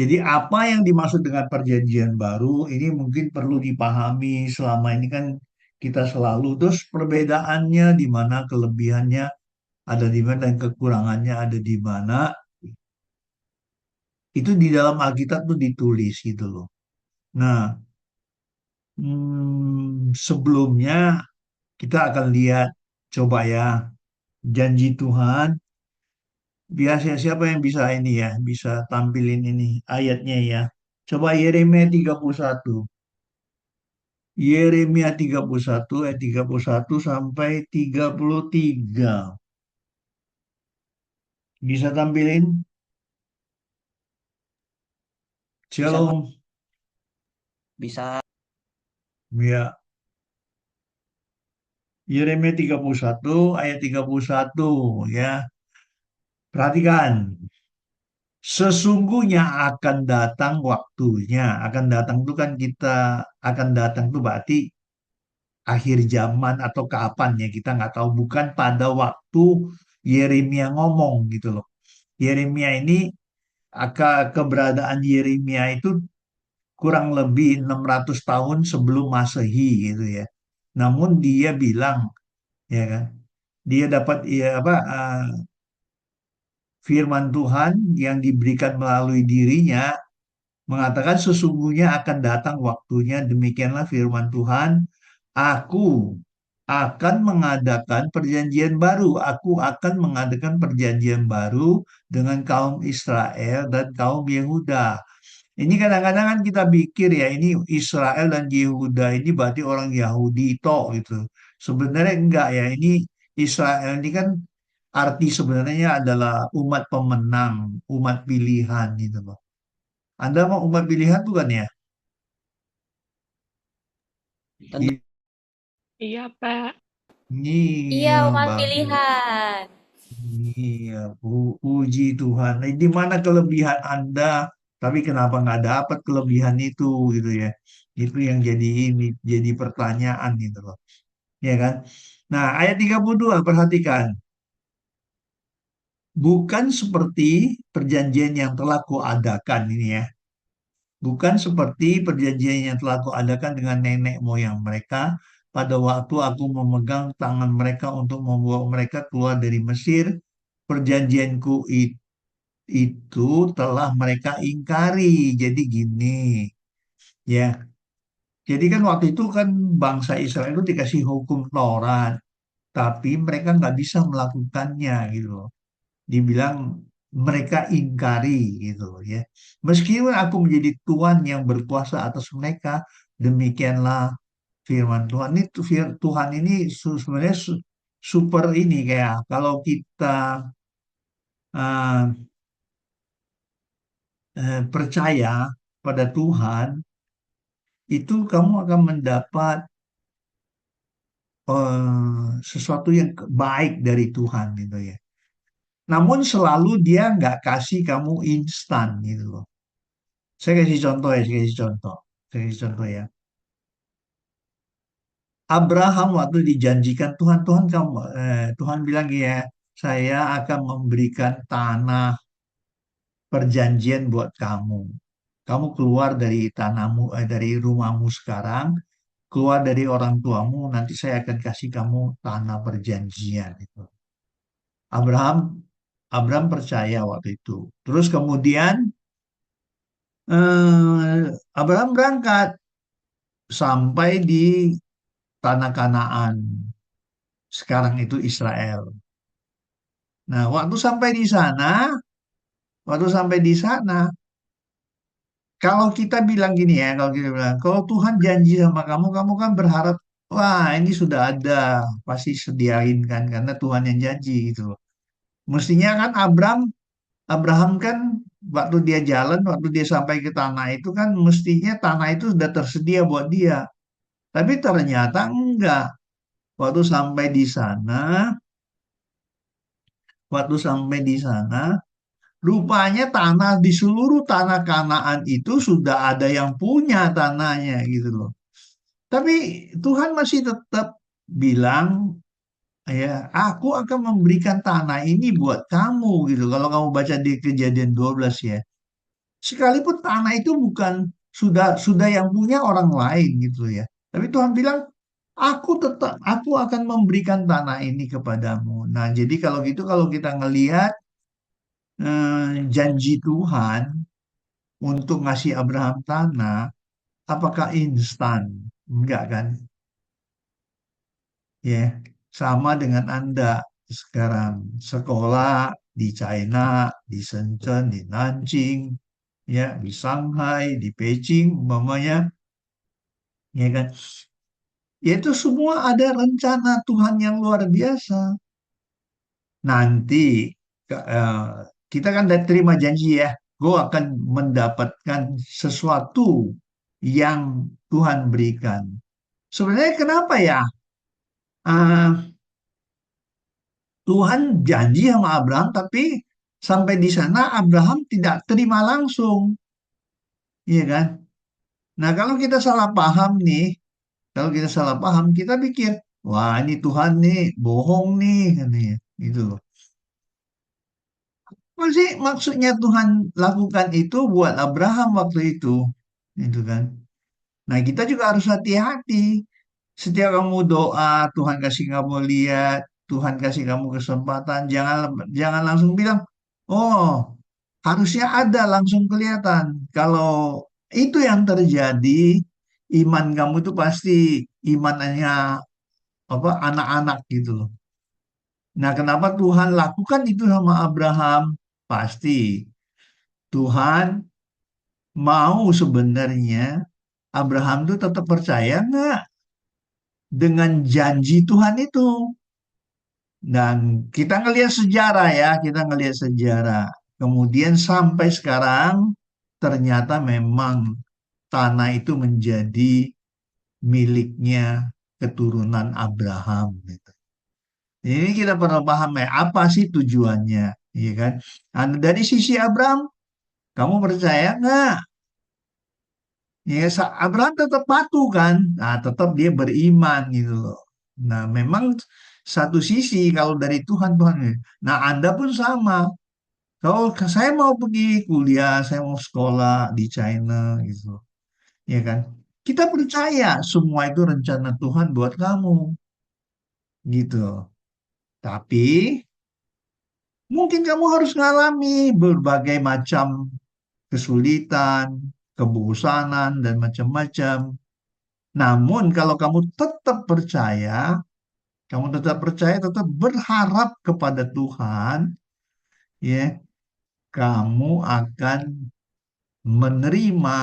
Jadi apa yang dimaksud dengan perjanjian baru ini mungkin perlu dipahami selama ini kan kita selalu terus perbedaannya di mana kelebihannya ada di mana dan kekurangannya ada di mana itu di dalam Alkitab tuh ditulis gitu loh. Nah, sebelumnya kita akan lihat coba ya janji Tuhan. Biasa siapa yang bisa ini ya, bisa tampilin ini ayatnya ya. Coba Yeremia 31. Yeremia 31 ayat 31 sampai 33. Bisa tampilin? Bisa, Pak. Shalom. Bisa. Ya, Yeremia 31 ayat 31 ya. Perhatikan. Sesungguhnya akan datang waktunya. Akan datang itu kan kita akan datang itu berarti akhir zaman atau kapan ya kita nggak tahu. Bukan pada waktu Yeremia ngomong gitu loh. Yeremia ini keberadaan Yeremia itu kurang lebih 600 tahun sebelum Masehi gitu ya. Namun dia bilang ya kan, dia dapat ya apa firman Tuhan yang diberikan melalui dirinya mengatakan sesungguhnya akan datang waktunya demikianlah firman Tuhan, aku akan mengadakan perjanjian baru, aku akan mengadakan perjanjian baru dengan kaum Israel dan kaum Yehuda. Ini kadang-kadang kan kita pikir ya ini Israel dan Yehuda ini berarti orang Yahudi toh gitu. Sebenarnya enggak ya, ini Israel ini kan arti sebenarnya adalah umat pemenang, umat pilihan gitu loh. Anda mau umat pilihan bukan ya? Tentu. Iya, Pak. Iya, Iya, umat bagus. pilihan. Iya, puji Tuhan. Nah, di mana kelebihan Anda, tapi kenapa nggak dapat kelebihan itu gitu ya? Itu yang jadi ini, jadi pertanyaan gitu loh. Ya kan? Nah, ayat 32 perhatikan. Bukan seperti perjanjian yang telah kuadakan ini ya. Bukan seperti perjanjian yang telah kuadakan dengan nenek moyang mereka pada waktu aku memegang tangan mereka untuk membawa mereka keluar dari Mesir. Perjanjianku itu telah mereka ingkari. Jadi gini, ya. Jadi kan waktu itu kan bangsa Israel itu dikasih hukum Taurat, tapi mereka nggak bisa melakukannya gitu loh. Dibilang mereka ingkari gitu loh ya. Meskipun aku menjadi Tuhan yang berkuasa atas mereka, demikianlah firman Tuhan. Tuhan ini sebenarnya super ini kayak kalau kita eh, percaya pada Tuhan, itu kamu akan mendapat sesuatu yang baik dari Tuhan gitu ya. Namun selalu dia nggak kasih kamu instan gitu loh. Saya kasih contoh ya, saya kasih contoh. Saya kasih contoh ya. Abraham waktu dijanjikan Tuhan, Tuhan bilang ya, saya akan memberikan tanah perjanjian buat kamu. Kamu keluar dari tanahmu, dari rumahmu sekarang, keluar dari orang tuamu, nanti saya akan kasih kamu tanah perjanjian itu. Abraham Abraham percaya waktu itu. Terus kemudian Abraham berangkat sampai di tanah Kanaan. Sekarang itu Israel. Nah, waktu sampai di sana, kalau kita bilang gini ya, kalau kita bilang, kalau Tuhan janji sama kamu, kamu kan berharap, wah ini sudah ada, pasti sediain kan, karena Tuhan yang janji gitu loh. Mestinya kan Abraham kan waktu dia jalan, waktu dia sampai ke tanah itu kan mestinya tanah itu sudah tersedia buat dia. Tapi ternyata enggak. Waktu sampai di sana, waktu sampai di sana, rupanya tanah di seluruh tanah Kanaan itu sudah ada yang punya tanahnya gitu loh. Tapi Tuhan masih tetap bilang, ya, aku akan memberikan tanah ini buat kamu gitu. Kalau kamu baca di Kejadian 12 ya. Sekalipun tanah itu bukan sudah yang punya orang lain gitu ya. Tapi Tuhan bilang, aku akan memberikan tanah ini kepadamu. Nah, jadi kalau gitu kalau kita ngelihat janji Tuhan untuk ngasih Abraham tanah, apakah instan? Enggak kan? Ya, sama dengan Anda sekarang sekolah di China, di Shenzhen, di Nanjing, ya, di Shanghai, di Beijing, umpamanya, ya kan? Itu semua ada rencana Tuhan yang luar biasa. Nanti eh, kita kan udah terima janji ya, gue akan mendapatkan sesuatu yang Tuhan berikan. Sebenarnya kenapa ya? Ah, Tuhan janji sama Abraham, tapi sampai di sana Abraham tidak terima langsung, iya kan? Nah, kalau kita salah paham nih, kalau kita salah paham, kita pikir, wah ini Tuhan nih bohong nih, katanya, gitu loh. Apa sih maksudnya Tuhan lakukan itu buat Abraham waktu itu kan? Nah, kita juga harus hati-hati. Setiap kamu doa, Tuhan kasih kamu lihat, Tuhan kasih kamu kesempatan, jangan jangan langsung bilang, oh, harusnya ada langsung kelihatan. Kalau itu yang terjadi, iman kamu itu pasti imannya apa anak-anak gitu loh. Nah, kenapa Tuhan lakukan itu sama Abraham? Pasti Tuhan mau sebenarnya Abraham tuh tetap percaya nggak dengan janji Tuhan itu. Dan kita ngelihat sejarah ya, kita ngelihat sejarah. Kemudian sampai sekarang ternyata memang tanah itu menjadi miliknya keturunan Abraham gitu. Ini kita perlu paham ya, apa sih tujuannya, ya kan? Nah, dari sisi Abraham, kamu percaya nggak? Ya, Abraham tetap patuh kan, nah tetap dia beriman gitu loh. Nah, memang satu sisi kalau dari Tuhan, Tuhan. Nah, Anda pun sama. Kalau saya mau pergi kuliah, saya mau sekolah di China gitu, ya kan? Kita percaya semua itu rencana Tuhan buat kamu, gitu. Tapi mungkin kamu harus mengalami berbagai macam kesulitan, kebosanan, dan macam-macam. Namun kalau kamu tetap percaya, tetap berharap kepada Tuhan, ya, kamu akan menerima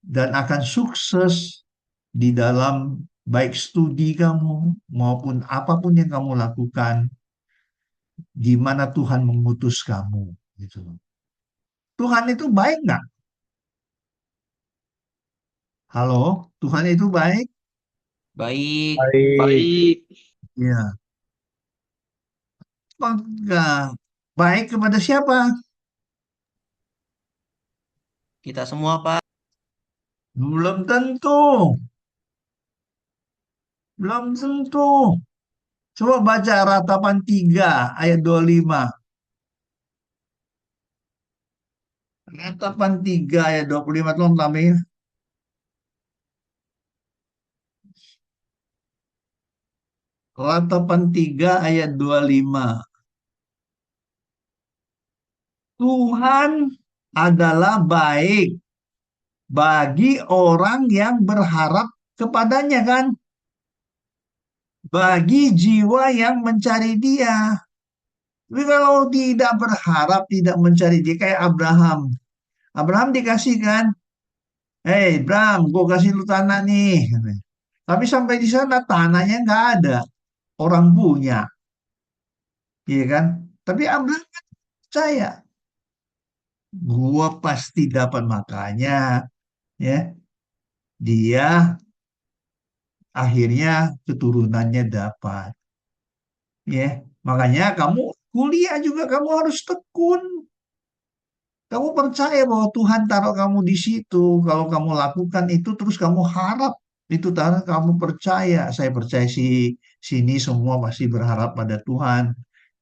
dan akan sukses di dalam baik studi kamu maupun apapun yang kamu lakukan, di mana Tuhan mengutus kamu, gitu. Tuhan itu baik nggak? Halo, Tuhan itu baik? Baik, Baik, Baik. Ya. Apakah baik kepada siapa? kita semua Pak. Belum tentu. Belum tentu. Coba baca Ratapan 3 ayat 25. Ratapan 3 ayat 25 tolong tambahin. Ratapan 3 ayat 25. Tuhan adalah baik bagi orang yang berharap kepadanya kan? Bagi jiwa yang mencari dia. Tapi kalau tidak berharap, tidak mencari dia kayak Abraham. Abraham dikasih kan, hei Bram, gue kasih lu tanah nih. Tapi sampai di sana tanahnya nggak ada, orang punya, iya kan? Tapi Abraham kan percaya, gua pasti dapat makanya, ya. Dia akhirnya keturunannya dapat, ya. Makanya kamu kuliah juga kamu harus tekun. Kamu percaya bahwa Tuhan taruh kamu di situ. Kalau kamu lakukan itu terus kamu harap itu taruh kamu percaya. Saya percaya sini semua pasti berharap pada Tuhan.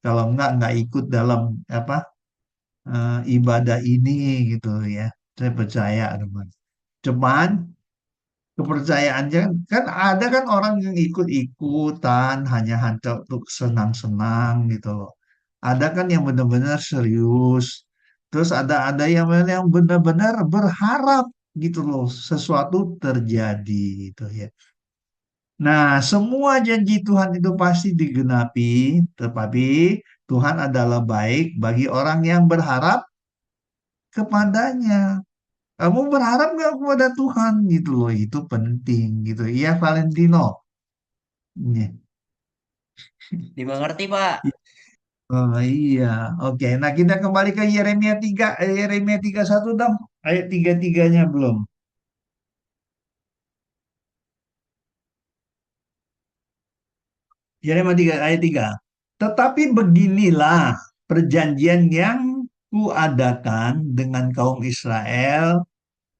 Kalau enggak ikut dalam apa ibadah ini gitu ya. Saya percaya, teman. Cuman kepercayaannya kan ada kan orang yang ikut-ikutan hanya untuk senang-senang gitu loh. Ada kan yang benar-benar serius. Terus ada yang benar-benar berharap gitu loh sesuatu terjadi gitu ya. Nah, semua janji Tuhan itu pasti digenapi, tetapi Tuhan adalah baik bagi orang yang berharap kepadanya. Kamu berharap nggak kepada Tuhan gitu loh, itu penting gitu. Iya, Valentino. Iya. Dimengerti, Pak. Oh iya, oke. Nah kita kembali ke Yeremia 31 dong. Ayat 33-nya belum. Yeremia 3 ayat 3. Tetapi beginilah perjanjian yang kuadakan dengan kaum Israel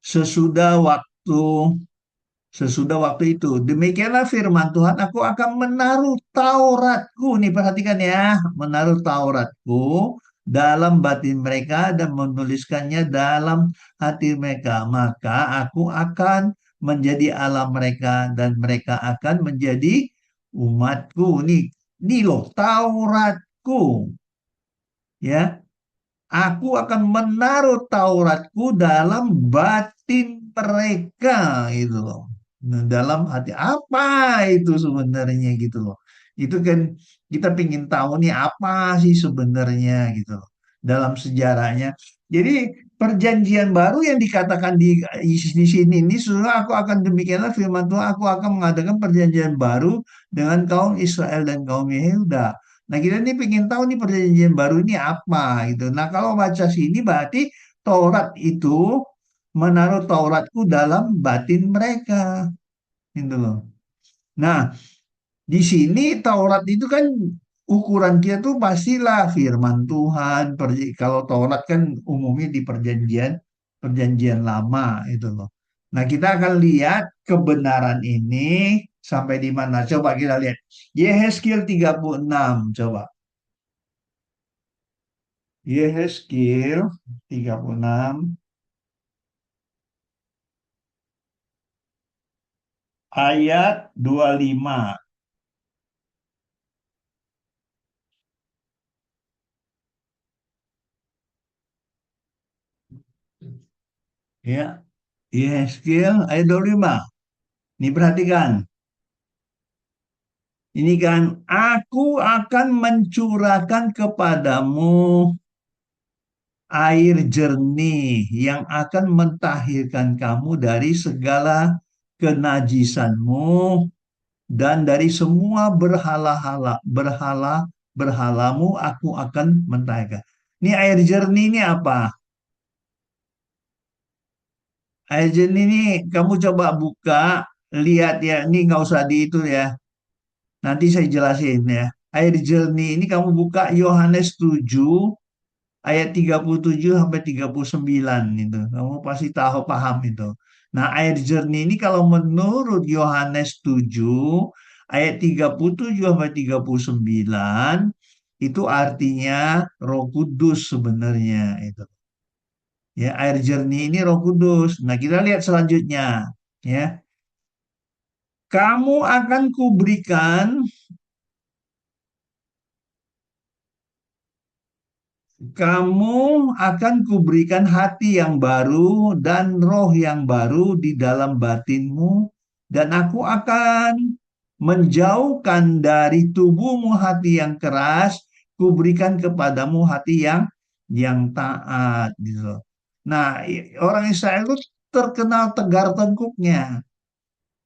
sesudah waktu Sesudah waktu itu, demikianlah firman Tuhan, aku akan menaruh Tauratku, nih perhatikan ya, menaruh Tauratku dalam batin mereka dan menuliskannya dalam hati mereka. Maka aku akan menjadi Allah mereka dan mereka akan menjadi umatku. Nih loh, Tauratku. Ya, aku akan menaruh Tauratku dalam batin mereka gitu loh. Nah, dalam hati apa itu sebenarnya gitu loh. Itu kan kita ingin tahu nih apa sih sebenarnya gitu loh dalam sejarahnya. Jadi perjanjian baru yang dikatakan di sini ini sebenarnya aku akan demikianlah firman Tuhan, aku akan mengadakan perjanjian baru dengan kaum Israel dan kaum Yehuda. Nah, kita nih pengen tahu nih perjanjian baru ini apa gitu. Nah, kalau baca sini berarti Taurat itu menaruh Tauratku dalam batin mereka gitu loh. Nah, di sini Taurat itu kan ukuran kita tuh pastilah firman Tuhan. Kalau Taurat kan umumnya di perjanjian lama itu loh. Nah, kita akan lihat kebenaran ini sampai di mana. Coba kita lihat. Yehezkiel 36 coba. Yehezkiel 36 ayat 25 ya. Yehezkiel ayat 25. Ini perhatikan. Ini kan aku akan mencurahkan kepadamu air jernih yang akan mentahirkan kamu dari segala kenajisanmu dan dari semua berhalamu aku akan mentahirkan. Ini air jernih ini apa? Air jernih ini kamu coba buka, lihat ya, ini nggak usah di itu ya. Nanti saya jelasin ya. Air jernih ini kamu buka Yohanes 7 ayat 37 sampai 39 itu. Kamu pasti tahu paham itu. Nah, air jernih ini kalau menurut Yohanes 7 ayat 37 sampai 39 itu artinya Roh Kudus sebenarnya itu. Ya, air jernih ini Roh Kudus. Nah, kita lihat selanjutnya ya. Kamu akan kuberikan Kamu akan kuberikan hati yang baru dan roh yang baru di dalam batinmu, dan aku akan menjauhkan dari tubuhmu hati yang keras, kuberikan kepadamu hati yang taat gitu. Nah, orang Israel itu terkenal tegar tengkuknya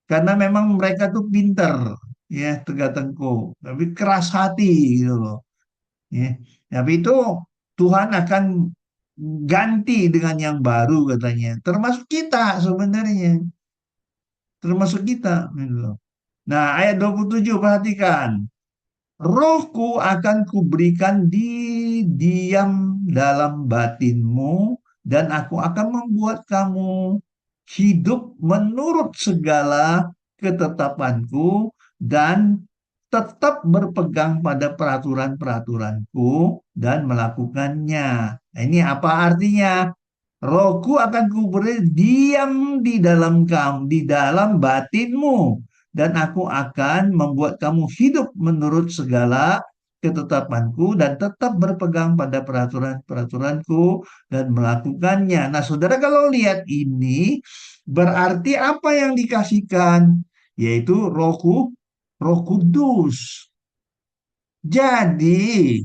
karena memang mereka tuh pinter ya, tegar tengkuk, tapi keras hati gitu loh. Ya. Tapi itu Tuhan akan ganti dengan yang baru katanya. Termasuk kita sebenarnya. Termasuk kita. Gitu loh. Nah, ayat 27 perhatikan. Rohku akan kuberikan di diam dalam batinmu dan aku akan membuat kamu hidup menurut segala ketetapanku dan tetap berpegang pada peraturan-peraturanku dan melakukannya. Nah, ini apa artinya? Rohku akan kuberi diam di dalam kamu, di dalam batinmu, dan aku akan membuat kamu hidup menurut segala ketetapanku dan tetap berpegang pada peraturan-peraturanku dan melakukannya. Nah, saudara kalau lihat ini, berarti apa yang dikasihkan? Yaitu Roh Kudus. Jadi,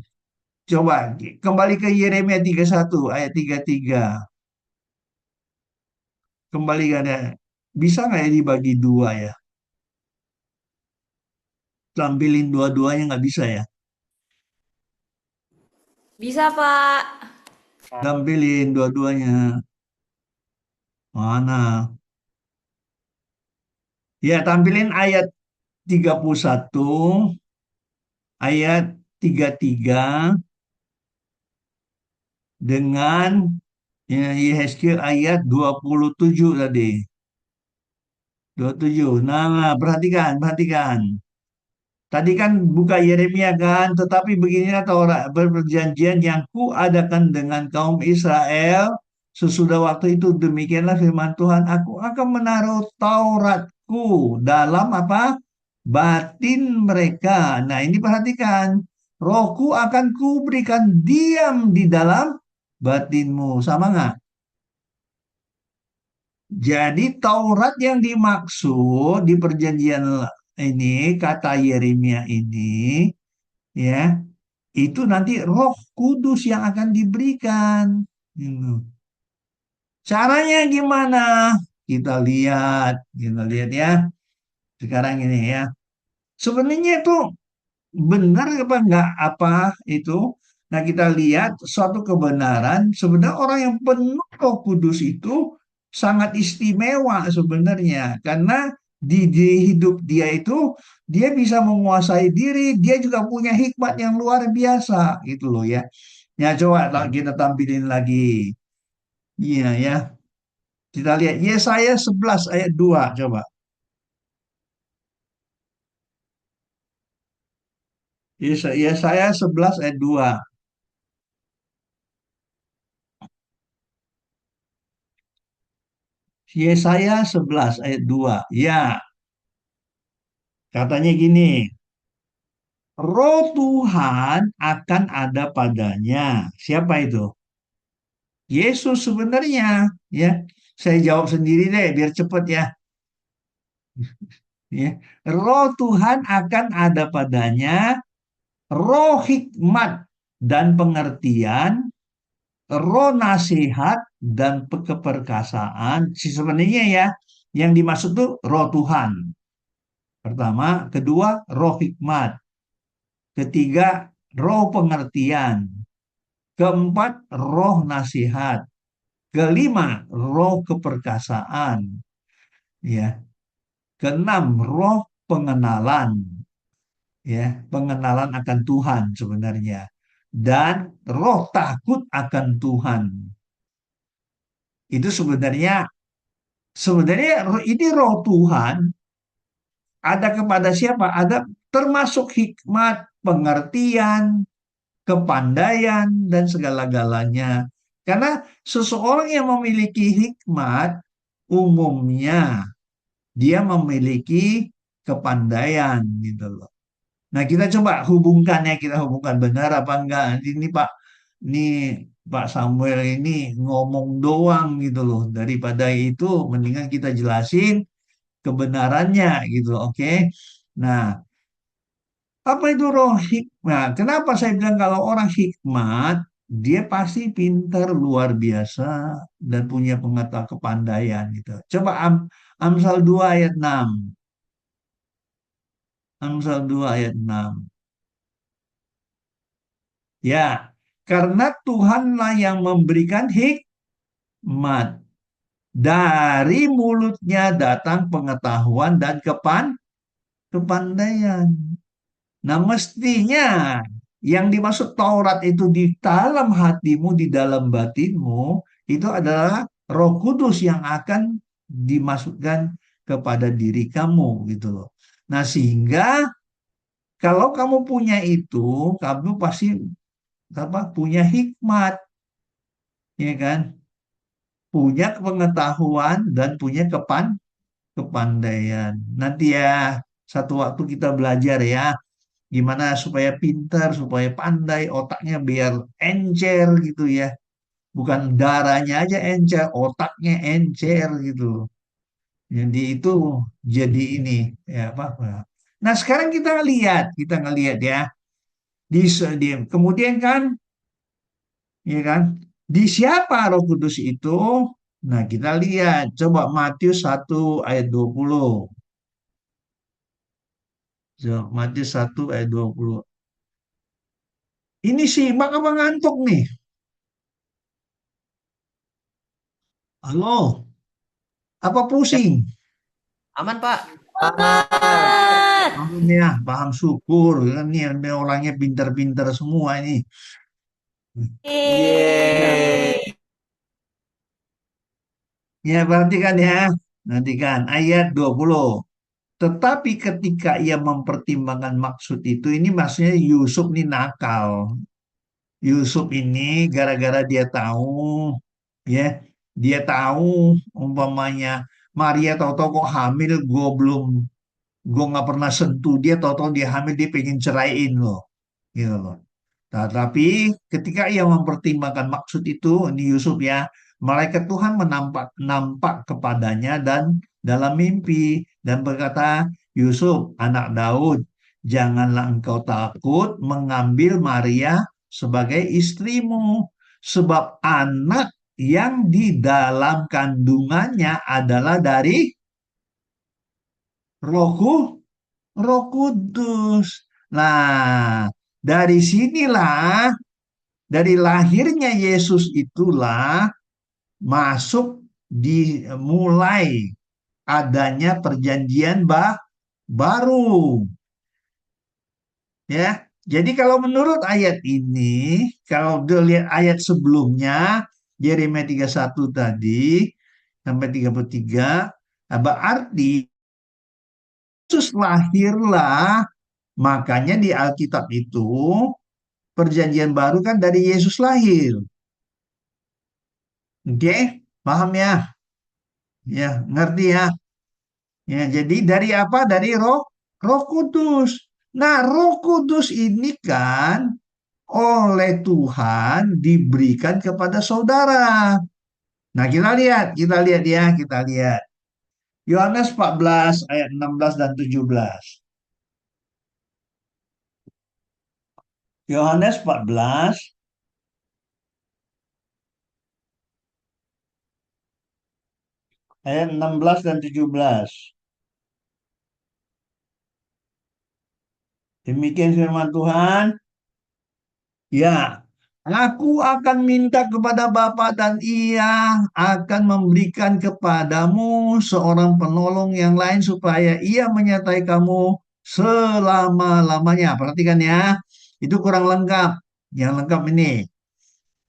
coba kembali ke Yeremia 31 ayat 33. Kembalikan ya. Bisa nggak ya dibagi dua ya? Tampilin dua-duanya nggak bisa ya? Bisa, Pak. Tampilin dua-duanya. Mana? Ya, tampilin ayat 31, ayat 33 dengan ya, Yehezkiel ayat 27 tadi. 27. Nah, perhatikan, perhatikan. Tadi kan buka Yeremia kan, tetapi beginilah Taurat perjanjian yang kuadakan dengan kaum Israel sesudah waktu itu demikianlah firman Tuhan, aku akan menaruh Tauratku dalam apa? Batin mereka. Nah, ini perhatikan. Rohku akan kuberikan diam di dalam batinmu. Sama nggak? Jadi Taurat yang dimaksud di perjanjian ini, kata Yeremia ini, ya, itu nanti Roh Kudus yang akan diberikan. Gitu. Caranya gimana? Kita lihat ya. Sekarang ini ya. Sebenarnya itu benar apa enggak apa itu? Nah, kita lihat suatu kebenaran sebenarnya orang yang penuh Roh Kudus itu sangat istimewa sebenarnya karena di hidup dia itu dia bisa menguasai diri, dia juga punya hikmat yang luar biasa gitu loh ya. Ya coba kita tampilin lagi. Iya ya. Kita lihat Yesaya 11 ayat 2 coba. Yesaya 11 ayat 2. Yesaya 11 ayat 2. Ya, katanya gini, Roh Tuhan akan ada padanya. Siapa itu? Yesus sebenarnya, ya. Saya jawab sendiri deh biar cepet ya. Ya. Roh Tuhan akan ada padanya, roh hikmat dan pengertian, roh nasihat dan keperkasaan. Sebenarnya ya, yang dimaksud tuh roh Tuhan. Pertama, kedua, roh hikmat. Ketiga, roh pengertian. Keempat, roh nasihat. Kelima, roh keperkasaan. Ya. Keenam, roh pengenalan. Ya, pengenalan akan Tuhan sebenarnya. Dan roh takut akan Tuhan. Itu sebenarnya ini roh Tuhan ada kepada siapa? Ada termasuk hikmat, pengertian, kepandaian, dan segala-galanya. Karena seseorang yang memiliki hikmat, umumnya dia memiliki kepandaian gitu loh. Nah, kita coba hubungkan ya, kita hubungkan benar apa enggak. Ini Pak, ini Pak Samuel ini ngomong doang gitu loh. Daripada itu, mendingan kita jelasin kebenarannya gitu, oke? Nah, apa itu roh hikmat? Kenapa saya bilang kalau orang hikmat, dia pasti pintar luar biasa dan punya pengetahuan kepandaian gitu. Coba Amsal 2 ayat 6. Amsal 2 ayat 6. Ya, karena Tuhanlah yang memberikan hikmat. Dari mulutnya datang pengetahuan dan kepandaian. Nah, mestinya yang dimaksud Taurat itu di dalam hatimu, di dalam batinmu, itu adalah Roh Kudus yang akan dimasukkan kepada diri kamu gitu loh. Nah, sehingga Kalau kamu punya itu, kamu pasti apa? Punya hikmat, ya kan? Punya pengetahuan dan punya kepandaian. Nanti ya, satu waktu kita belajar ya, gimana supaya pintar, supaya pandai, otaknya biar encer gitu ya. Bukan darahnya aja encer, otaknya encer gitu. Jadi itu jadi ini ya apa? Nah sekarang kita ngelihat ya di kemudian kan, ya kan, di siapa Roh Kudus itu? Nah kita lihat coba Matius 1 ayat 20. Coba, Matius 1 ayat 20. Ini sih apa ngantuk nih? Halo, apa Ya, pusing? aman, Pak. Banget. Amin ya, paham syukur. Kan ini orangnya pintar-pintar semua ini. Ya, Yeay. ya perhatikan ya. Nantikan ayat 20. Tetapi ketika ia mempertimbangkan maksud itu, ini maksudnya Yusuf ini nakal. Yusuf ini gara-gara dia tahu, ya, dia tahu umpamanya Maria tahu-tahu kok hamil, gue nggak pernah sentuh dia, tahu-tahu dia hamil, dia pengen ceraiin loh, gitu loh. Nah, tapi ketika ia mempertimbangkan maksud itu, ini Yusuf ya, malaikat Tuhan nampak kepadanya dan dalam mimpi dan berkata, Yusuf, anak Daud, janganlah engkau takut mengambil Maria sebagai istrimu, sebab anak yang di dalam kandungannya adalah dari Roh Roh Kudus. Nah, dari sinilah, dari lahirnya Yesus itulah masuk dimulai adanya perjanjian baru. Ya, jadi kalau menurut ayat ini, kalau dilihat ayat sebelumnya, Yeremia 31 tadi, sampai 33, berarti Yesus lahirlah, makanya di Alkitab itu perjanjian baru kan dari Yesus lahir. Oke, paham ya? Ya, ngerti ya? Ya, jadi dari apa? Dari Roh Kudus. Nah, Roh Kudus ini kan oleh Tuhan diberikan kepada saudara. Nah, kita lihat ya, kita lihat. Yohanes 14 ayat 16 dan 17. Yohanes 14 ayat 16 dan 17. Demikian firman Tuhan. Ya, aku akan minta kepada Bapa dan Ia akan memberikan kepadamu seorang penolong yang lain supaya Ia menyertai kamu selama-lamanya. Perhatikan ya, itu kurang lengkap. Yang lengkap ini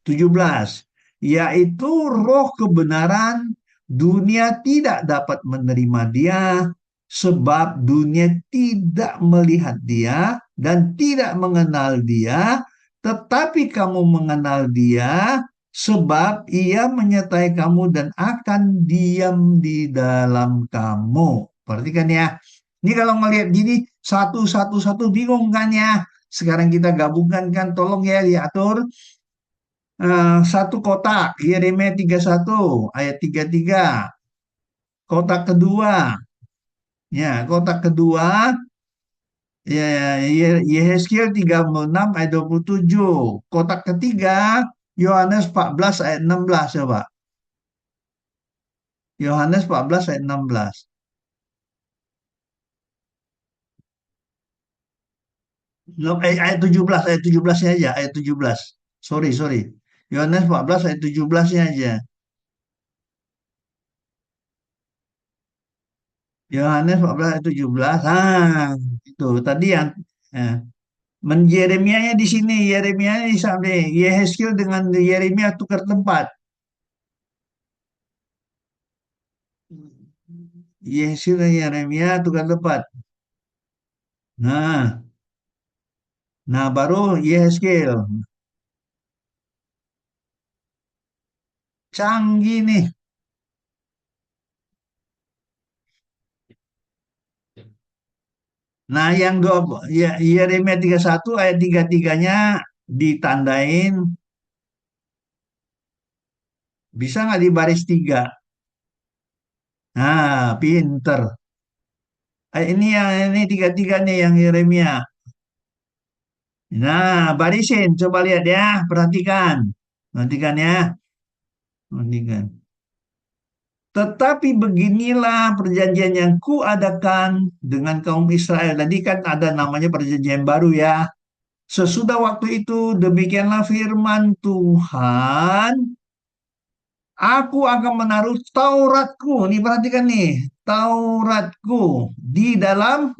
17, yaitu roh kebenaran, dunia tidak dapat menerima dia sebab dunia tidak melihat dia dan tidak mengenal dia, tetapi kamu mengenal dia sebab ia menyertai kamu dan akan diam di dalam kamu. Perhatikan ya. Ini kalau ngelihat gini satu bingung kan ya. Sekarang kita gabungkan kan, tolong ya diatur. Satu kotak, Yeremia 31 ayat 33. Kotak kedua, ya, kotak kedua, ya, Yehezkiel 36 ayat 27. Kotak ketiga, Yohanes 14 ayat 16, coba. Yohanes 14 ayat 16. Ayat 17, ayat 17-nya aja, ayat 17. Sorry, sorry. Yohanes 14 ayat 17-nya aja. Yohanes 14 ayat 17. Itu tadi yang eh, Yeremianya di sini, Yeremia di samping, Yehezkiel dengan Yeremia tukar tempat. Yehezkiel dan Yeremia tukar tempat. Nah, Nah, baru Yehezkiel. Canggih nih. Nah, yang Yeremia 31 ayat 33-nya ditandain, bisa nggak di baris 3? Nah, pinter. Ini tiga-tiga nih yang Yeremia. Nah, barisin, coba lihat ya, perhatikan. Perhatikan ya, perhatikan. Tetapi beginilah perjanjian yang kuadakan dengan kaum Israel. Tadi kan ada namanya perjanjian baru ya. Sesudah waktu itu, demikianlah firman Tuhan, aku akan menaruh Tauratku. Nih perhatikan nih, Tauratku di dalam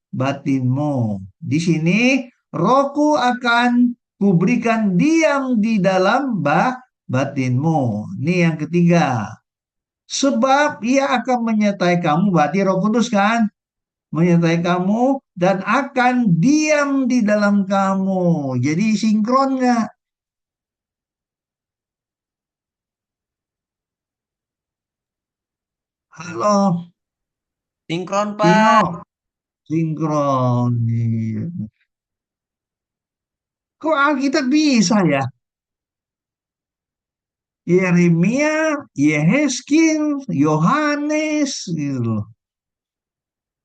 batinmu. Di sini rohku akan kuberikan diam di dalam batinmu. Ini yang ketiga. Sebab ia akan menyertai kamu, berarti Roh Kudus kan? Menyertai kamu dan akan diam di dalam kamu. Jadi sinkron nggak? Halo, Sinkron, Tino, Pak. sinkron. Iya. Kok Alkitab bisa ya? Yeremia, Yehezkiel, Yohanes, gitu loh.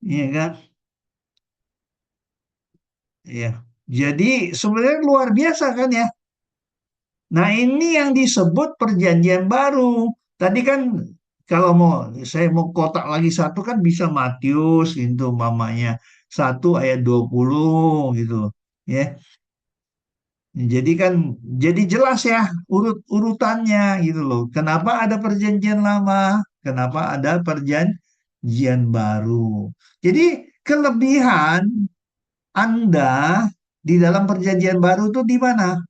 Iya kan? Iya. Jadi sebenarnya luar biasa kan ya? Nah, ini yang disebut perjanjian baru. Tadi kan kalau saya mau kotak lagi satu kan bisa Matius gitu mamanya. 1 ayat 20 gitu loh. Ya. Jadi kan jadi jelas ya urutannya gitu loh. Kenapa ada perjanjian lama? Kenapa ada perjanjian baru? Jadi kelebihan Anda di dalam perjanjian baru itu di mana?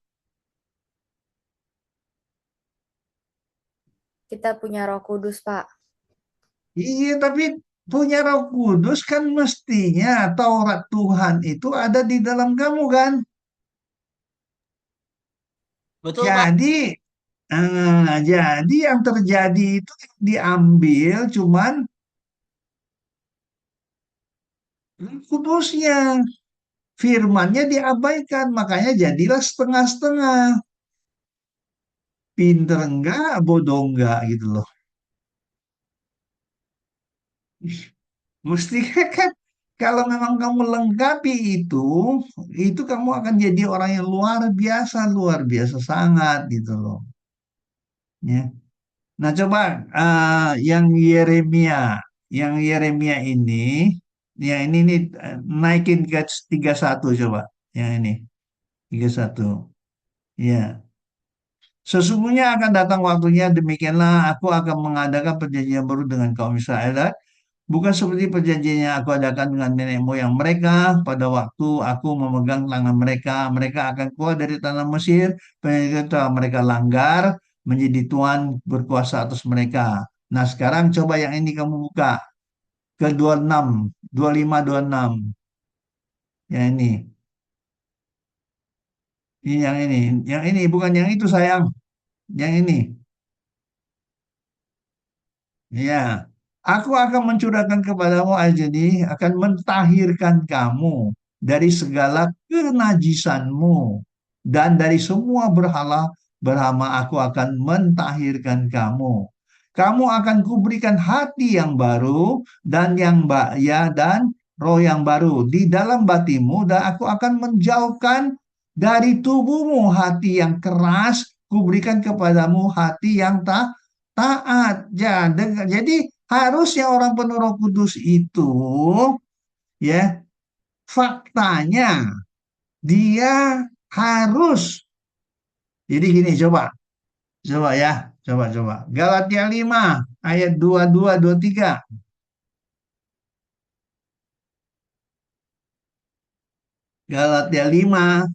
Kita punya Roh Kudus, Pak. Iya, tapi punya Roh Kudus kan mestinya Taurat Tuhan itu ada di dalam kamu kan. Betul, Pak. Jadi yang terjadi itu diambil cuman Roh Kudusnya, firmannya diabaikan, makanya jadilah setengah-setengah. Pinter enggak, bodoh enggak gitu loh. Mesti kan kalau memang kamu lengkapi itu kamu akan jadi orang yang luar biasa sangat gitu loh. Ya. Nah coba yang Yeremia ini, yang ini nih naikin ke 31 coba, yang ini 31. Ya. Sesungguhnya akan datang waktunya, demikianlah aku akan mengadakan perjanjian baru dengan kaum Israel. Bukan seperti perjanjian yang aku adakan dengan nenek moyang mereka pada waktu aku memegang tangan mereka. Mereka akan keluar dari tanah Mesir, telah mereka langgar, menjadi tuan berkuasa atas mereka. Nah sekarang coba yang ini kamu buka, ke 26, 25, 26. Yang ini bukan yang itu sayang, yang ini. Ya, aku akan mencurahkan kepadamu air jernih, akan mentahirkan kamu dari segala kenajisanmu dan dari semua berhala berhama aku akan mentahirkan kamu. Kamu akan kuberikan hati yang baru dan dan roh yang baru di dalam batimu dan aku akan menjauhkan dari tubuhmu hati yang keras, kuberikan kepadamu hati yang taat. Jadi harusnya orang penuh Roh Kudus itu ya faktanya dia harus. Jadi gini coba ya, coba. Galatia 5 ayat 22 23. Galatia 5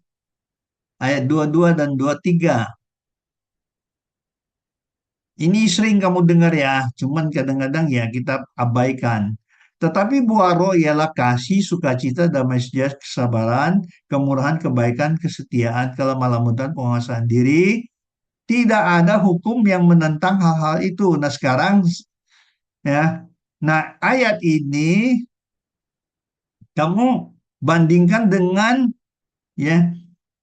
ayat 22 dan 23. Ini sering kamu dengar ya, cuman kadang-kadang ya kita abaikan. Tetapi buah roh ialah kasih, sukacita, damai sejahtera, kesabaran, kemurahan, kebaikan, kesetiaan, kelemah lembutan, penguasaan diri. Tidak ada hukum yang menentang hal-hal itu. Nah, sekarang ya. Nah, ayat ini kamu bandingkan dengan ya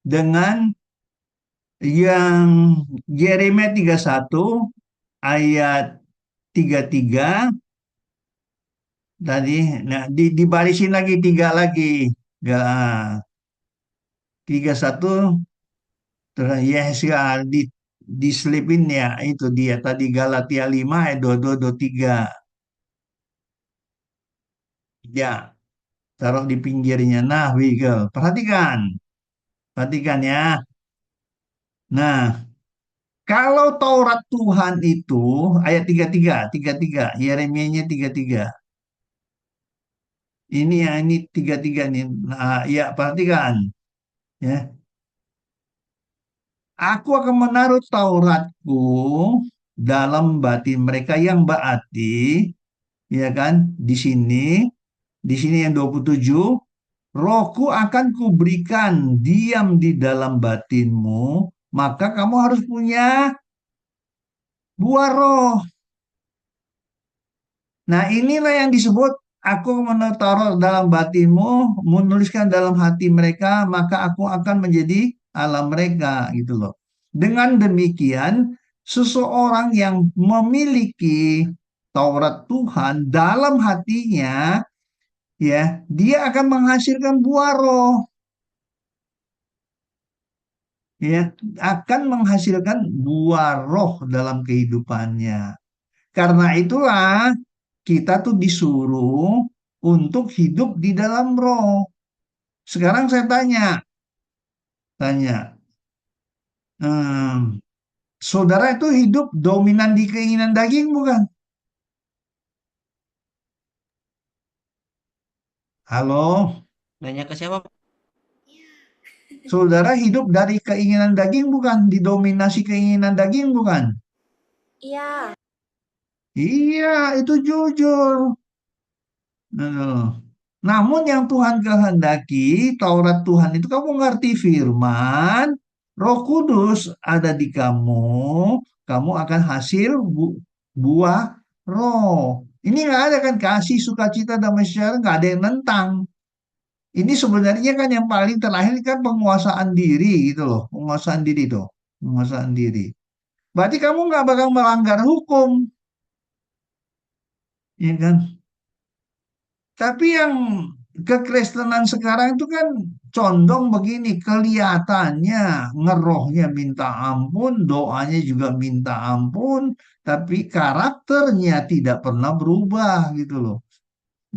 dengan yang Yeremia 31 ayat 33 tadi. Nah, dibarisin lagi tiga lagi. Ya, 31 terus yes ya, diselipin ya itu dia tadi Galatia 5 ayat 22 23. Ya, taruh di pinggirnya. Nah, Wiggle, perhatikan. Perhatikan ya. Nah, kalau Taurat Tuhan itu ayat 33, Yeremia-nya 33. Ini ya, ini 33 nih. Nah, ya perhatikan ya. Aku akan menaruh Tauratku dalam batin mereka yang berarti ya kan di sini yang 27, rohku akan kuberikan diam di dalam batinmu, maka kamu harus punya buah roh. Nah, inilah yang disebut aku menaruh dalam batinmu, menuliskan dalam hati mereka, maka aku akan menjadi Allah mereka gitu loh. Dengan demikian, seseorang yang memiliki Taurat Tuhan dalam hatinya, ya, dia akan menghasilkan buah roh, ya, akan menghasilkan buah roh dalam kehidupannya. Karena itulah kita tuh disuruh untuk hidup di dalam roh. Sekarang saya tanya, saudara itu hidup dominan di keinginan daging bukan? Halo, Nanya ke siapa? saudara hidup dari keinginan daging bukan? Didominasi keinginan daging bukan? Iya. Iya, itu jujur. Namun yang Tuhan kehendaki, Taurat Tuhan itu kamu ngerti firman, Roh Kudus ada di kamu akan hasil buah roh. Ini nggak ada kan kasih, sukacita, damai sejahtera, nggak ada yang nentang. Ini sebenarnya kan yang paling terakhir kan penguasaan diri gitu loh, penguasaan diri tuh, penguasaan diri. Berarti kamu nggak bakal melanggar hukum, ya kan? Tapi yang kekristenan sekarang itu kan condong begini, kelihatannya ngerohnya minta ampun, doanya juga minta ampun, tapi karakternya tidak pernah berubah gitu loh.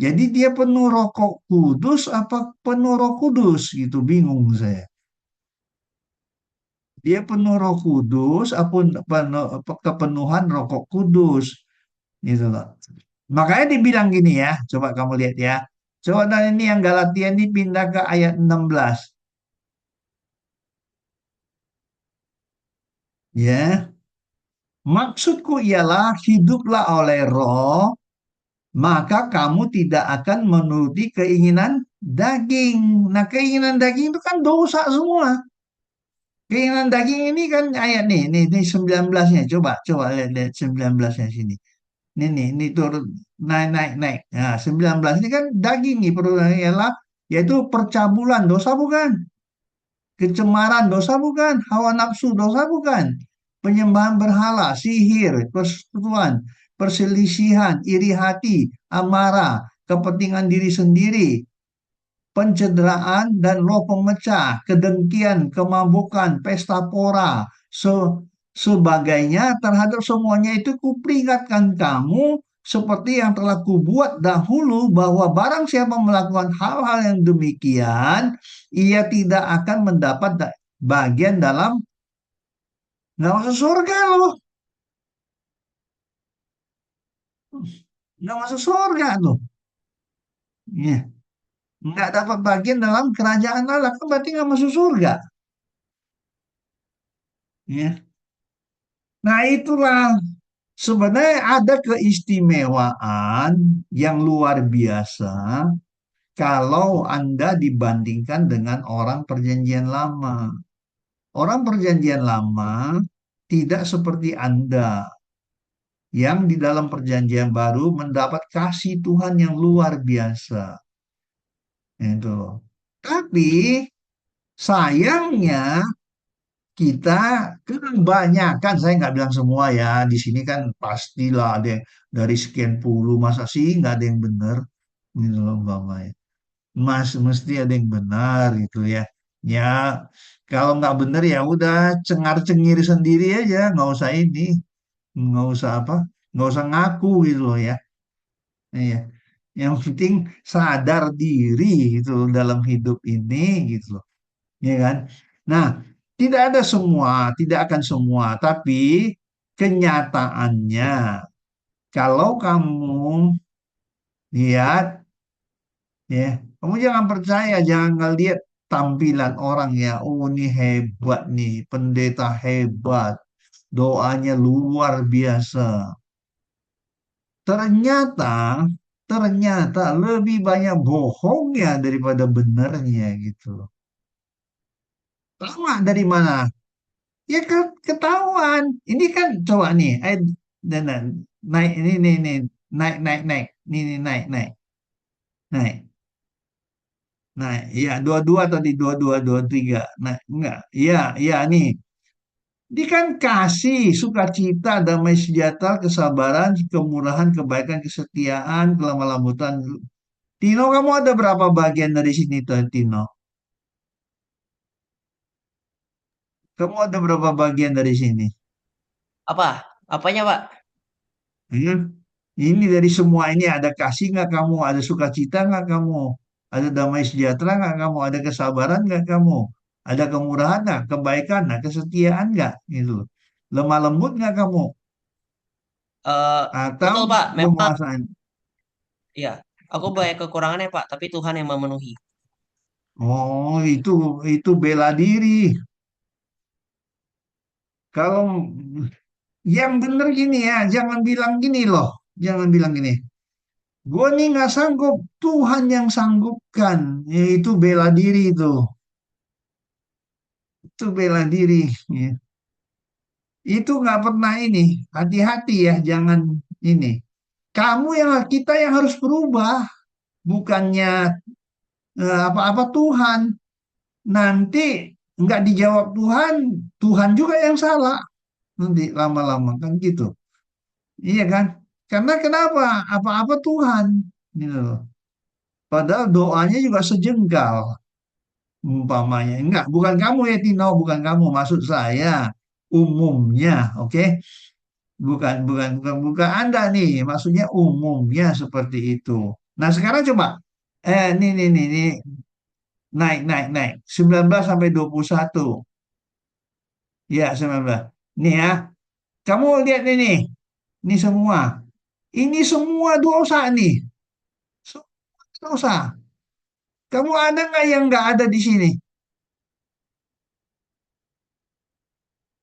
Jadi dia penuh Roh Kudus apa penuh Roh Kudus gitu, bingung saya. Dia penuh Roh Kudus apa kepenuhan Roh Kudus gitu loh. Makanya dibilang gini ya, coba kamu lihat ya. Coba dan ini yang Galatia ini pindah ke ayat 16. Ya, maksudku ialah hiduplah oleh roh, maka kamu tidak akan menuruti keinginan daging. Nah, keinginan daging itu kan dosa semua. Keinginan daging ini kan ayat nih 19-nya. Coba, coba lihat 19-nya sini. Ini turun naik naik naik. Nah, 19 ini kan daging nih perbudakan ialah yaitu percabulan dosa bukan? Kecemaran dosa bukan? Hawa nafsu dosa bukan? Penyembahan berhala, sihir, persekutuan, perselisihan, iri hati, amarah, kepentingan diri sendiri, pencederaan dan roh pemecah, kedengkian, kemabukan, pesta pora, sebagainya terhadap semuanya itu kuperingatkan kamu seperti yang telah kubuat dahulu bahwa barang siapa melakukan hal-hal yang demikian, ia tidak akan mendapat bagian dalam nggak masuk surga loh, nggak masuk surga tuh, ya. Nggak dapat bagian dalam kerajaan Allah, kan berarti nggak masuk surga, ya. Nah itulah sebenarnya ada keistimewaan yang luar biasa kalau Anda dibandingkan dengan orang perjanjian lama. Orang perjanjian lama tidak seperti Anda yang di dalam perjanjian baru mendapat kasih Tuhan yang luar biasa. Itu. Tapi sayangnya kita kebanyakan, saya nggak bilang semua ya, di sini kan pastilah ada yang dari sekian puluh, masa sih nggak ada yang benar, gitu loh umpamanya. Mesti ada yang benar gitu ya. Ya kalau nggak benar ya udah cengar-cengir sendiri aja, nggak usah ini, nggak usah apa, nggak usah ngaku gitu loh ya. Iya. Yang penting sadar diri gitu loh dalam hidup ini gitu loh, ya kan? Nah, tidak ada semua, tidak akan semua, tapi kenyataannya kalau kamu lihat ya, kamu jangan percaya, jangan ngelihat tampilan orang ya. Oh, ini hebat nih, pendeta hebat, doanya luar biasa. Ternyata, ternyata lebih banyak bohongnya daripada benernya gitu loh. Tahu nggak dari mana? Ya ketahuan. Ini kan coba nih, dan naik ini naik naik naik, ini naik naik naik. Nah, iya dua-dua tadi dua tiga. Nah, enggak. Iya, iya nih. Dia kan kasih sukacita, damai sejahtera, kesabaran, kemurahan, kebaikan, kesetiaan, kelemah lembutan. Tino, kamu ada berapa bagian dari sini tuh, Tino? Kamu ada berapa bagian dari sini? Apa? Apanya, Pak? Hmm? Ini dari semua ini ada kasih nggak kamu? Ada sukacita nggak kamu? Ada damai sejahtera nggak kamu? Ada kesabaran nggak kamu? Ada kemurahan nggak? Kebaikan nggak? Kesetiaan nggak? Gitu loh. Lemah lembut nggak kamu? Eh, Atau betul, Pak. Memang penguasaan? ya, aku banyak kekurangannya, Pak, tapi Tuhan yang memenuhi. Oh, itu bela diri. Kalau yang bener gini ya, jangan bilang gini loh. Jangan bilang gini. Gue nih nggak sanggup, Tuhan yang sanggupkan. Itu bela diri itu. Itu bela diri. Ya. Itu nggak pernah ini. Hati-hati ya, jangan ini. Kamu yang kita yang harus berubah, bukannya apa-apa Tuhan. Nanti nggak dijawab Tuhan, Tuhan juga yang salah. Nanti lama-lama kan gitu. Iya kan? Karena kenapa? Apa-apa Tuhan. Gitu loh. Padahal doanya juga sejengkal. Umpamanya. Enggak, bukan kamu ya Tino, bukan kamu. Maksud saya umumnya, oke? Bukan Anda nih, maksudnya umumnya seperti itu. Nah, sekarang coba nih, naik 19 sampai 21. Ya, 19. Nih ya, kamu lihat ini semua. Ini semua dosa nih. Semua dosa. Kamu ada nggak yang nggak ada di sini?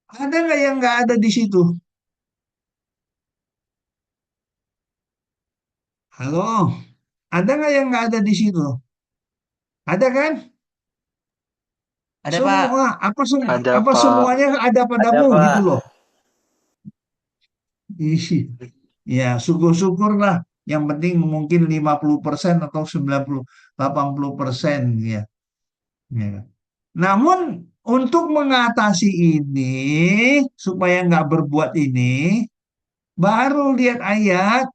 Ada nggak yang nggak ada di situ? Halo, ada nggak yang nggak ada di situ? Ada kan? Ada, Pak. Semua, Ada, apa Pak. semuanya ada Ada, padamu gitu Pak. loh. Ih, ya, syukur-syukurlah. Yang penting mungkin 50% atau 90, 80% ya. Ya. Namun untuk mengatasi ini, supaya nggak berbuat ini, baru lihat ayat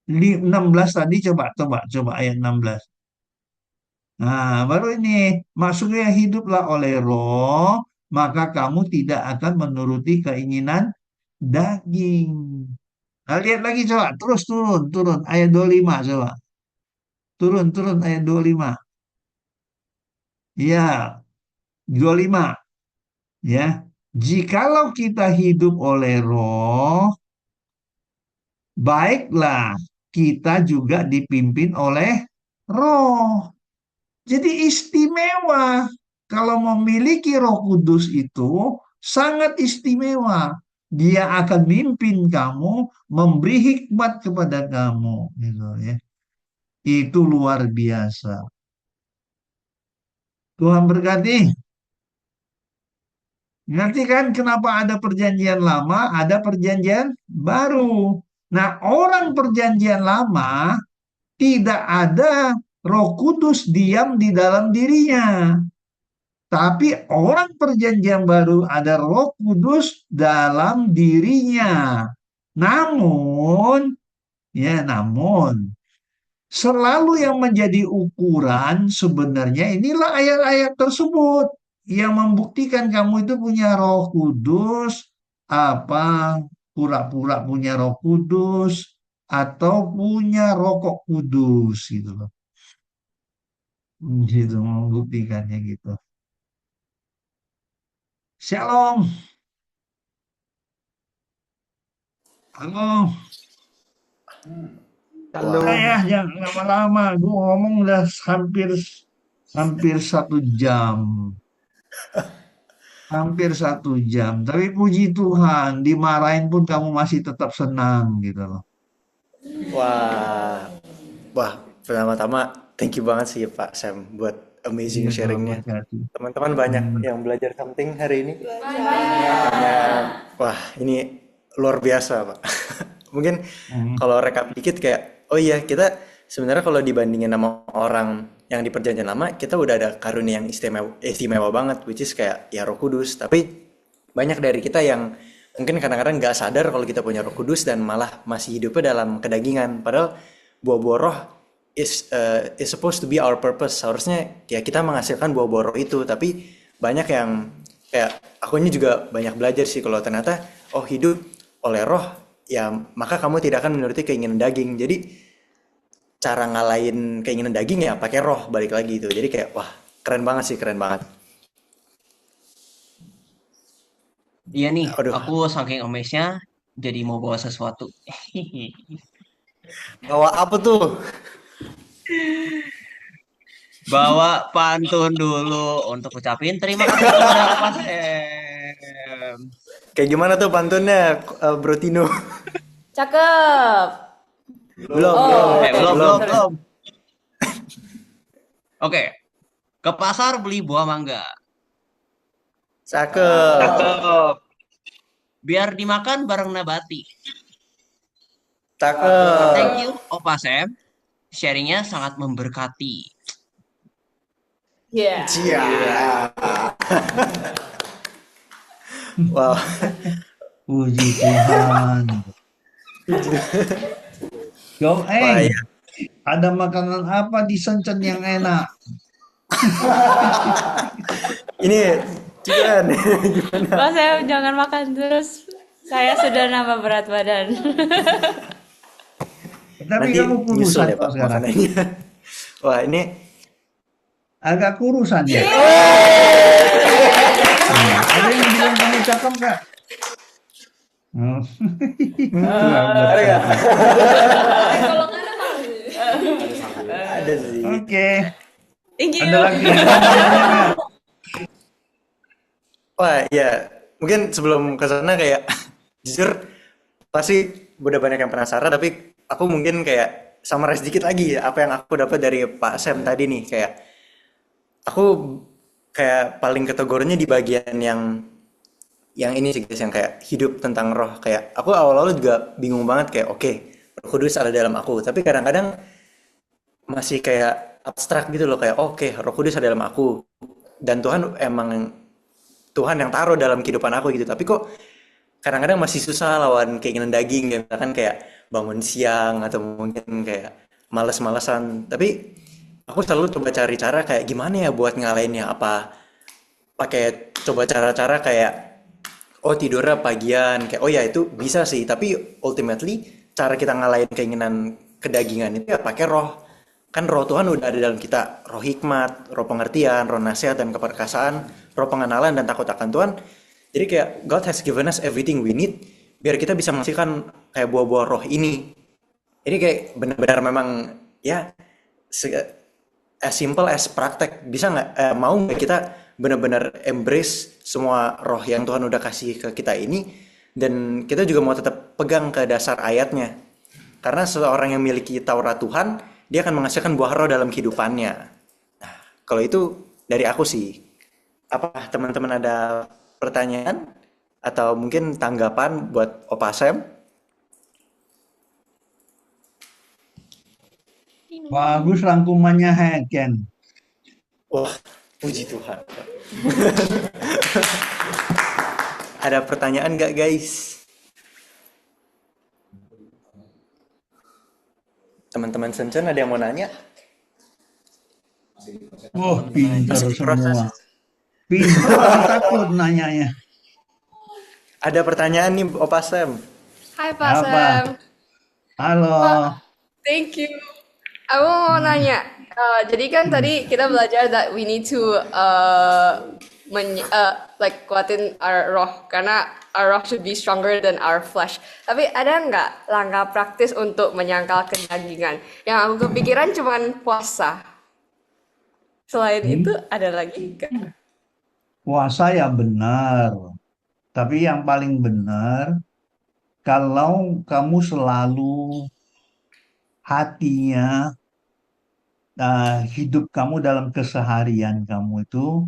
16 tadi, coba ayat 16. Nah, baru ini, maksudnya hiduplah oleh roh, maka kamu tidak akan menuruti keinginan daging. Nah, lihat lagi coba, terus turun ayat 25 coba. Turun ayat 25. Ya, 25 ya. Jikalau kita hidup oleh roh, baiklah kita juga dipimpin oleh roh. Jadi istimewa kalau memiliki Roh Kudus itu sangat istimewa. Dia akan mimpin kamu, memberi hikmat kepada kamu, gitu ya. Itu luar biasa. Tuhan berkati. Ngerti kan kenapa ada perjanjian lama, ada perjanjian baru. Nah, orang perjanjian lama tidak ada Roh Kudus diam di dalam dirinya. Tapi orang perjanjian baru ada Roh Kudus dalam dirinya. Namun, namun selalu yang menjadi ukuran sebenarnya inilah ayat-ayat tersebut yang membuktikan kamu itu punya Roh Kudus, apa pura-pura punya Roh Kudus atau punya Rokok Kudus gitu loh. Gitu membuktikannya gitu. Shalom. Halo. Halo. Ya, jangan lama-lama. Gue ngomong udah hampir hampir 1 jam. Hampir 1 jam. Tapi puji Tuhan, dimarahin pun kamu masih tetap senang gitu loh. Wah, wah, pertama-tama thank you banget sih Pak Sam buat amazing Iya, Tuhan sharingnya. berkati. Teman-teman banyak yang belajar something hari ini. Makanya, wah ini luar biasa Pak. Mungkin kalau rekap dikit kayak, oh iya kita sebenarnya kalau dibandingin sama orang yang di perjanjian lama, kita udah ada karunia yang istimewa banget, which is kayak ya Roh Kudus. Tapi banyak dari kita yang mungkin kadang-kadang nggak sadar kalau kita punya Roh Kudus dan malah masih hidupnya dalam kedagingan. Padahal buah-buah Roh is supposed to be our purpose. Seharusnya ya kita menghasilkan buah-buah Roh itu. Tapi banyak yang kayak akunya juga banyak belajar sih kalau ternyata hidup oleh Roh ya maka kamu tidak akan menuruti keinginan daging. Jadi cara ngalahin keinginan daging ya pakai Roh balik lagi itu. Jadi kayak wah keren banget sih, keren banget. Iya nih, Aduh, aku saking amazed-nya jadi mau bawa sesuatu. bawa apa tuh? Bawa pantun dulu untuk ucapin terima kasih kepada Pak Sam. Kayak gimana tuh pantunnya, Bro Tino? Cakep. Belum, Oh, Belum. Oke, ke pasar beli buah mangga. Cakep. Cakep. Biar dimakan bareng nabati. Cakep. Thank you, Opa Sam. Sharingnya sangat memberkati. Yeah. Cia. Wow. Puji Tuhan. Yo, Wah, ya. ada makanan apa di Sencen yang enak? Ini Cian. Gimana? Pak, saya jangan makan terus. Saya sudah nambah berat badan. Tapi Nanti kamu nyusul kurusan ya kok Pak sekarang. makanannya. Wah, ini Agak kurusan ya. Ada yang bilang kamu cakep nggak? Oh. ada nggak? Ada sih. Oke. Thank you. Ada lagi yang mau nanya nggak? Wah, ya. Mungkin sebelum ke sana kayak jujur pasti udah banyak yang penasaran tapi aku mungkin kayak summarize dikit lagi ya, apa yang aku dapat dari Pak Sam tadi nih kayak aku kayak paling kategorinya di bagian yang ini sih guys yang kayak hidup tentang roh kayak aku awal-awal juga bingung banget kayak oke, Roh Kudus ada dalam aku tapi kadang-kadang masih kayak abstrak gitu loh kayak oke, Roh Kudus ada dalam aku dan Tuhan emang Tuhan yang taruh dalam kehidupan aku gitu tapi kok kadang-kadang masih susah lawan keinginan daging ya misalkan kayak bangun siang atau mungkin kayak males-malesan tapi aku selalu coba cari cara kayak gimana ya buat ngalahinnya apa pakai coba cara-cara kayak tidurnya pagian kayak ya itu bisa sih tapi ultimately cara kita ngalahin keinginan kedagingan itu ya pakai roh kan roh Tuhan udah ada dalam kita roh hikmat roh pengertian roh nasihat dan keperkasaan roh pengenalan dan takut akan Tuhan jadi kayak God has given us everything we need biar kita bisa menghasilkan kayak buah-buah roh ini ini kayak benar-benar memang ya as simple as praktek bisa nggak mau nggak kita benar-benar embrace semua roh yang Tuhan udah kasih ke kita ini Dan kita juga mau tetap pegang ke dasar ayatnya. Karena seseorang yang memiliki Taurat Tuhan, dia akan menghasilkan buah roh dalam kehidupannya. Nah, kalau itu dari aku sih. Apa teman-teman ada pertanyaan atau mungkin tanggapan buat Opa Sam? Bagus rangkumannya, Ken. Wah, puji Tuhan. Ada pertanyaan nggak guys? Teman-teman Sencen ada yang mau nanya? Oh, pinter Masih diproses. semua. Pinter tapi takut nanyanya. Ada pertanyaan nih Opa Sam. Hai Pak Apa? Sam. Halo. Thank you. Aku mau nanya, jadi kan tadi kita belajar that we need to like kuatin our roh karena our roh should be stronger than our flesh. Tapi ada nggak langkah praktis untuk menyangkal kedagingan? Yang aku kepikiran cuman puasa. Selain itu ada lagi nggak? Puasa ya benar. Tapi yang paling benar, kalau kamu selalu hatinya, hidup kamu dalam keseharian kamu itu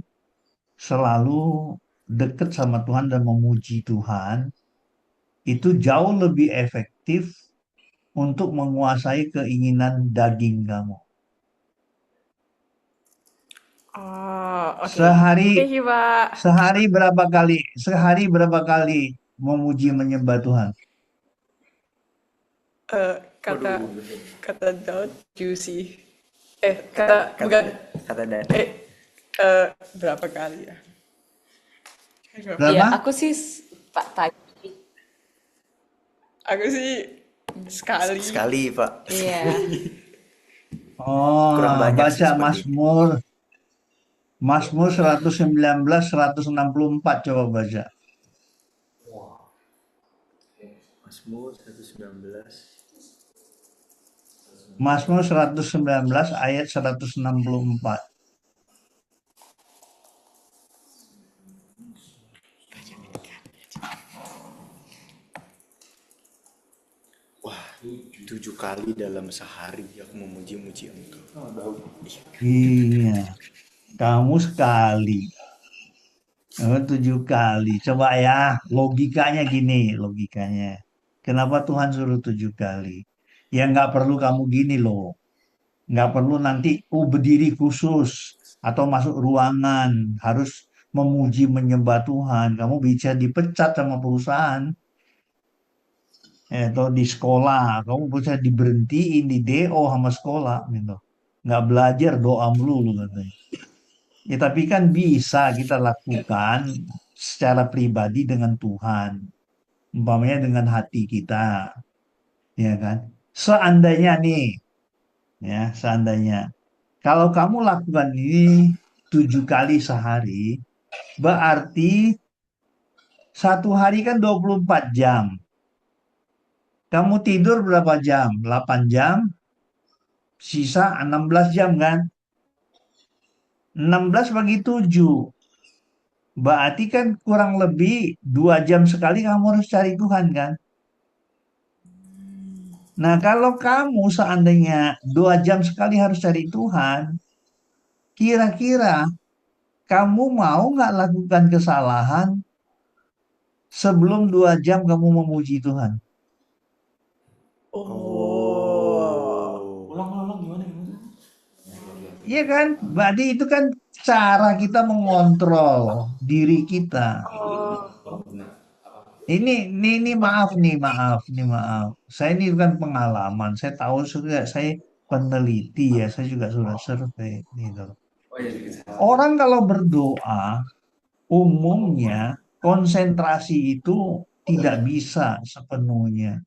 selalu dekat sama Tuhan dan memuji Tuhan, itu jauh lebih efektif untuk menguasai keinginan daging kamu. Oh, oke. Sehari Thank you, Pak. sehari berapa kali memuji menyembah Tuhan? Kata kata Daud juicy. Bukan. Kata Dan. Berapa kali ya? Berapa? Iya, aku sih Pak tadi. Aku sih sekali. Sekali Pak. Iya. Oh, Kurang banyak sih baca seperti Mazmur 119, 164 coba baca. Mazmur 119. Mazmur 119 ayat 164. Wah, 7 kali dalam sehari aku memuji-muji Engkau. Iya, kamu sekali. 7 kali. Coba ya, logikanya gini, logikanya. Kenapa Tuhan suruh 7 kali? Ya nggak perlu kamu gini loh. Nggak perlu nanti berdiri khusus atau masuk ruangan harus memuji menyembah Tuhan. Kamu bisa dipecat sama perusahaan. Atau di sekolah, kamu bisa diberhentiin di DO sama sekolah gitu. Nggak belajar doa melulu katanya. Ya tapi kan bisa kita lakukan secara pribadi dengan Tuhan. Umpamanya dengan hati kita, ya kan? Seandainya nih, ya seandainya. Kalau kamu lakukan ini 7 kali sehari, berarti satu hari kan 24 jam. Kamu tidur berapa jam? 8 jam, sisa 16 jam kan? 16 bagi 7. Berarti kan kurang lebih 2 jam sekali kamu harus cari Tuhan kan? Nah kalau kamu seandainya 2 jam sekali harus cari Tuhan, kira-kira kamu mau nggak lakukan kesalahan sebelum 2 jam kamu memuji Tuhan? Oh. Iya kan? Berarti itu kan cara kita mengontrol diri kita. Ini maaf nih, maaf. Saya ini bukan pengalaman. Saya tahu juga, saya peneliti ya. Saya juga sudah survei gitu. Orang kalau berdoa, umumnya konsentrasi itu tidak bisa sepenuhnya.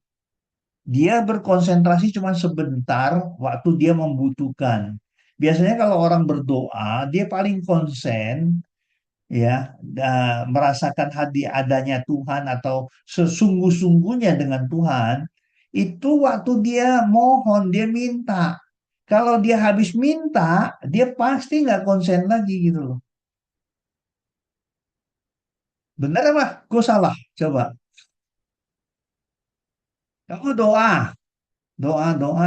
Dia berkonsentrasi cuma sebentar waktu dia membutuhkan. Biasanya kalau orang berdoa, dia paling konsen ya, merasakan adanya Tuhan atau sesungguh-sungguhnya dengan Tuhan, itu waktu dia mohon, dia minta. Kalau dia habis minta, dia pasti nggak konsen lagi gitu loh. Benar apa? Gue salah? Coba. Kamu doa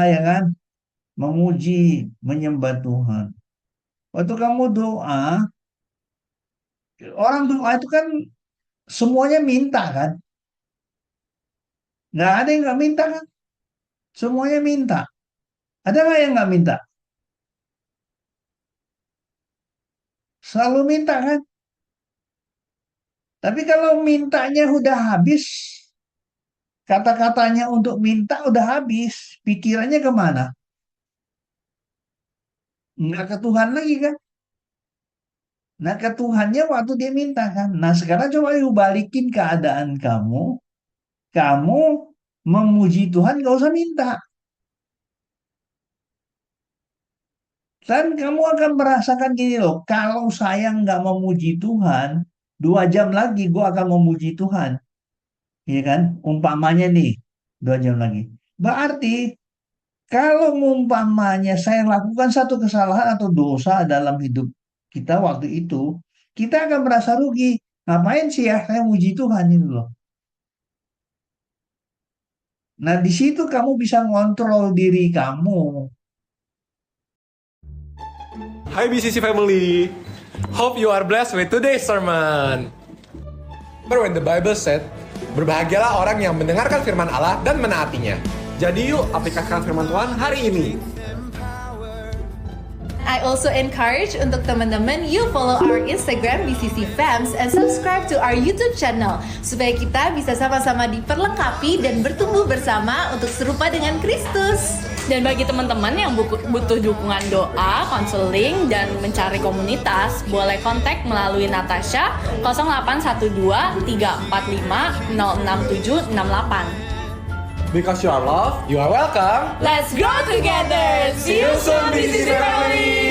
ya kan, memuji, menyembah Tuhan. Waktu kamu doa, orang doa itu kan semuanya minta kan, nggak ada yang nggak minta kan, semuanya minta. Ada nggak yang nggak minta? Selalu minta kan. Tapi kalau mintanya udah habis, kata-katanya untuk minta udah habis, pikirannya kemana? Nggak ke Tuhan lagi kan? Nah, ke Tuhannya waktu dia minta kan. Nah, sekarang coba yuk balikin keadaan kamu memuji Tuhan gak usah minta. Dan kamu akan merasakan gini loh, kalau saya nggak memuji Tuhan, 2 jam lagi gue akan memuji Tuhan. Iya kan? Umpamanya nih, 2 jam lagi. Berarti kalau umpamanya saya lakukan satu kesalahan atau dosa dalam hidup kita waktu itu, kita akan merasa rugi. Ngapain sih ya saya muji Tuhan itu loh. Nah, di situ kamu bisa ngontrol diri kamu. Hai BCC family, hope you are blessed with today's sermon. Remember when the Bible said, berbahagialah orang yang mendengarkan firman Allah dan menaatinya. Jadi yuk aplikasikan firman Tuhan hari ini. I also encourage untuk teman-teman you follow our Instagram BCC Fams and subscribe to our YouTube channel supaya kita bisa sama-sama diperlengkapi dan bertumbuh bersama untuk serupa dengan Kristus. Dan bagi teman-teman yang butuh dukungan doa, konseling, dan mencari komunitas, boleh kontak melalui Natasha 0812 345 06768. Because you are loved, you are welcome. Let's grow together! See you soon BCC family.